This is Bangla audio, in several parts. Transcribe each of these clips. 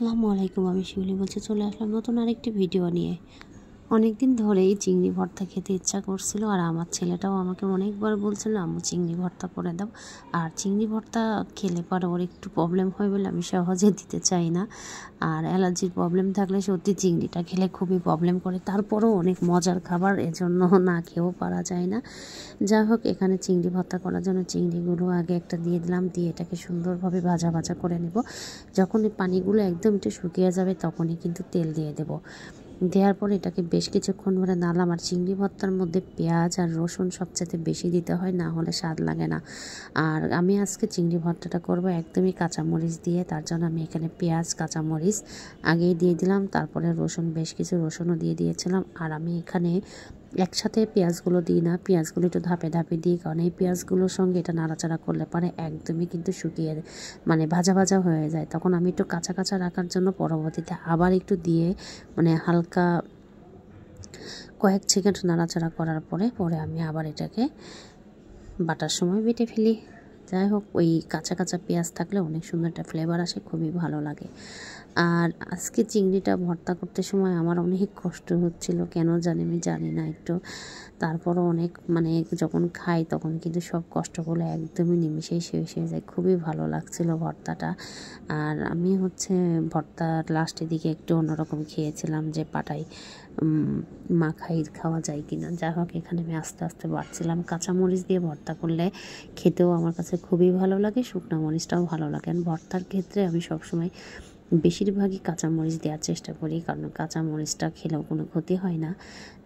আসসালামু আলাইকুম। আমি শিউলি বলছি, চলে আসলাম নতুন আরেকটি ভিডিও নিয়ে। অনেক দিন ধরেই চিংড়ি ভর্তা খেতে ইচ্ছা করছিল, আর আমার ছেলেটাও আমাকে অনেকবার বলছিল আম্মু চিংড়ি ভর্তা করে দাও। আর চিংড়ি ভর্তা খেলে পরে ওর একটু প্রবলেম হয় বলে আমি সহজে দিতে চাই না। আর অ্যালার্জির প্রবলেম থাকলে সত্যি চিংড়িটা খেলে খুবই প্রবলেম করে। তারপরেও অনেক মজার খাবার, এজন্য না খেয়েও পারা যায় না। যাই হোক, এখানে চিংড়ি ভর্তা করার জন্য চিংড়িগুলো আগে একটা দিয়ে দিলাম, দিয়ে এটাকে সুন্দরভাবে ভাজা ভাজা করে নেব। যখন এই পানিগুলো একদম একটু শুকিয়ে যাবে তখনই কিন্তু তেল দিয়ে দেব। দেওয়ার পর এটাকে বেশ কিছুক্ষণ ধরে নাড়লাম। আর চিংড়ি ভর্তার মধ্যে পেঁয়াজ আর রসুন সবচেয়ে বেশি দিতে হয়, না হলে স্বাদ লাগে না। আর আমি আজকে চিংড়ি ভর্তাটা করব একদমই কাঁচামরিচ দিয়ে, তার জন্য আমি এখানে পেঁয়াজ কাঁচামরিচ আগেই দিয়ে দিলাম, তারপরে রসুন বেশ কিছু রসুনও দিয়ে দিয়েছিলাম। আর আমি এখানে একসাথে পেঁয়াজগুলো দিই না, পেঁয়াজগুলো একটু ধাপে ধাপে দিই, কারণ এই পেঁয়াজগুলোর সঙ্গে এটা নাড়াচাড়া করলে পরে একদমই কিন্তু শুকিয়ে মানে ভাজা ভাজা হয়ে যায়। তখন আমি একটু কাঁচা কাঁচা রাখার জন্য পরবর্তীতে আবার একটু দিয়ে মানে হালকা কয়েক সেকেন্ড নাড়াচাড়া করার পরে আমি আবার এটাকে বাটার সময় বেটে ফেলি। যাই হোক, ওই কাঁচা কাঁচা পেঁয়াজ থাকলে অনেক সুন্দর একটা ফ্লেভার আসে, খুবই ভালো লাগে। আর আজকে চিংড়িটা ভর্তা করতে সময় আমার অনেক কষ্ট হচ্ছিল, কেন জানি আমি জানি না একটু। তারপরও অনেক মানে যখন খাই তখন কিন্তু সব কষ্টগুলো একদমই নিমিশেই শেষ হয়ে যায়। খুবই ভালো লাগছিল ভর্তাটা। আর আমি ভর্তার লাস্টের দিকে একটু অন্যরকম খেয়েছিলাম, যে পাটায় মাখাই খাওয়া যায় কিনা। যাই হোক, এখানে আমি আস্তে আস্তে বাড়ছিলাম। কাঁচামরিচ দিয়ে ভর্তা করলে খেতেও আমার কাছে খুবই ভালো লাগে, শুকনো মরিচটাও ভালো লাগে। আর ভর্তার ক্ষেত্রে আমি সবসময় বেশিরভাগই কাঁচামরিচ দেওয়ার চেষ্টা করি, কারণ কাঁচামরিচটা খেলেও কোনো ক্ষতি হয় না।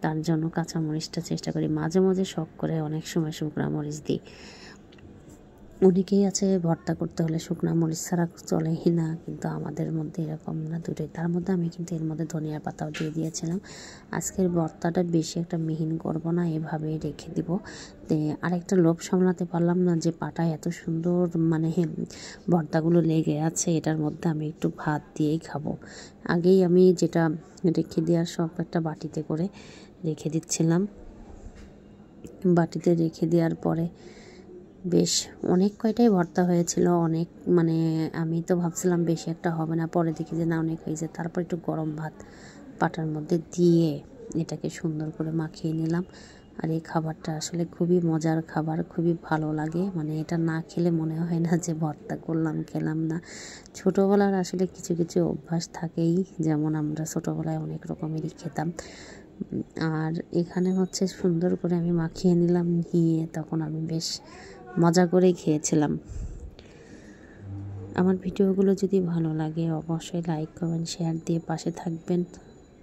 তার জন্য কাঁচামরিচটা চেষ্টা করি। মাঝে মাঝে শখ করে অনেক সময় শুকনো মরিচ দিই। অনেকেই আছে ভর্তা করতে হলে শুকনো মরিচ ছাড়া চলেই না, কিন্তু আমাদের মধ্যে এরকম না, দুটোই। তার মধ্যে আমি কিন্তু এর মধ্যে ধনিয়া পাতাও দিয়ে দিয়েছিলাম। আজকের ভর্তাটা বেশি একটা মিহিন করব না, এভাবেই রেখে দিব। আরেকটা লোভ সামলাতে পারলাম না, যে পাটায় এত সুন্দর মানে ভর্তাগুলো লেগে আছে, এটার মধ্যে আমি একটু ভাত দিয়েই খাবো। আগেই আমি যেটা রেখে দেওয়ার সব একটা বাটিতে করে রেখে দিচ্ছিলাম। বাটিতে রেখে দেওয়ার পরে বেশ অনেক কয়টাই ভর্তা হয়েছিল। অনেক মানে আমি তো ভাবছিলাম বেশি একটা হবে না, পরে দেখি যে না, অনেক হয়েছে। তারপর একটু গরম ভাত পাটার মধ্যে দিয়ে এটাকে সুন্দর করে মাখিয়ে নিলাম। আর এই খাবারটা আসলে খুবই মজার খাবার, খুবই ভালো লাগে। মানে এটা না খেলে মনে হয় না যে ভর্তা করলাম খেলাম না। ছোটোবেলার আসলে কিছু কিছু অভ্যাস থাকেই, যেমন আমরা ছোটোবেলায় অনেক রকমেরই খেতাম। আর এখানে সুন্দর করে আমি মাখিয়ে নিলাম, নিয়ে তখন আমি বেশ মজা করেই খেয়েছিলাম। আমার ভিডিওগুলো যদি ভালো লাগে অবশ্যই লাইক কমেন্ট শেয়ার দিয়ে পাশে থাকবেন।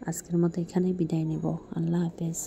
আজকের মতো এখানেই বিদায় নেব। আল্লাহ হাফেজ।